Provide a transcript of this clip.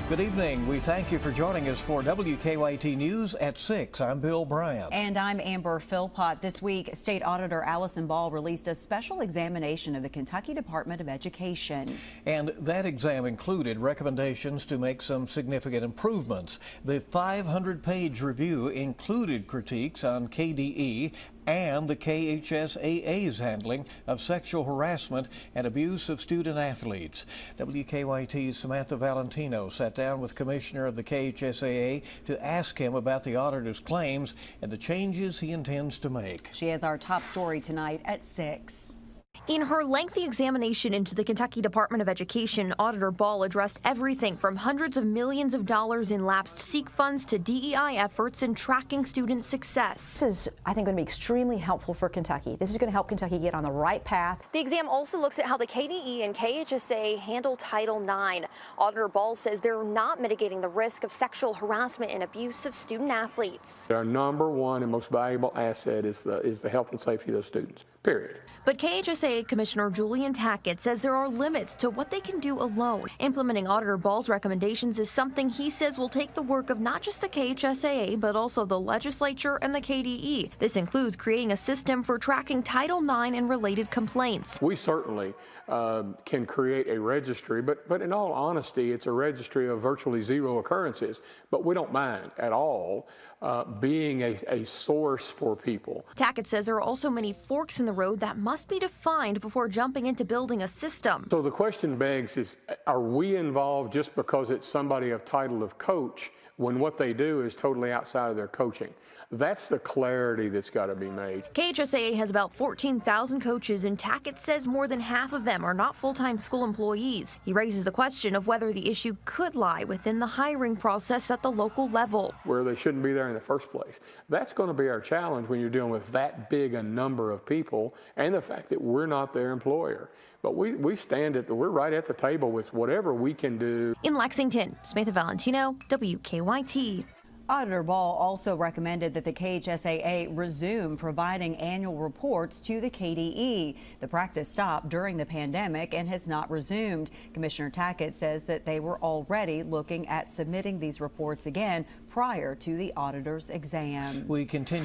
Good evening. We thank you for joining us for WKYT News at 6. I'm Bill Bryant. And I'm Amber Philpott. This week, State Auditor Auditor Ball released a special examination of the Kentucky Department of Education. And that exam included recommendations to make some significant improvements. The 500-page review included critiques on KDE and the KHSAA's handling of sexual harassment and abuse of student athletes. WKYT's Samantha Valentino sat down with Commissioner of the KHSAA to ask him about the auditor's claims and the changes he intends to make. She has our top story tonight at 6. In her lengthy examination into the Kentucky Department of Education, Auditor Ball addressed everything from hundreds of millions of dollars in lapsed SEEK funds to DEI efforts in tracking student success. This is, I think, going to be extremely helpful for Kentucky. This is going to help Kentucky get on the right path. The exam also looks at how the KDE and KHSAA handle Title IX. Auditor Ball says they're not mitigating the risk of sexual harassment and abuse of student athletes. Our number one and most valuable asset is the health and safety of those students, period. But KHSAA Commissioner Julian Tackett says there are limits to what they can do alone. Implementing Auditor Ball's recommendations is something he says will take the work of not just the KHSAA, but also the legislature and the KDE. This includes creating a system for tracking Title IX and related complaints. We certainly can create a registry, but in all honesty, it's a registry of virtually zero occurrences. But we don't mind at all being a source for people. Tackett says there are also many forks in the road that must be defined before jumping into building a system. So the question begs is, are we involved just because it's somebody of title of coach when what they do is totally outside of their coaching? That's the clarity that's got to be made. KHSAA has about 14,000 coaches, and Tackett says more than half of them are not full-time school employees. He raises the question of whether the issue could lie within the hiring process at the local level, where they shouldn't be there in the first place. That's going to be our challenge when you're dealing with that big a number of people and the fact that we're not their employer. But we're right at the table with whatever we can do. In Lexington, Samantha Valentino, WKYT. Auditor Ball also recommended that the KHSAA resume providing annual reports to the KDE. The practice stopped during the pandemic and has not resumed. Commissioner Tackett says that they were already looking at submitting these reports again prior to the auditor's exam. We continue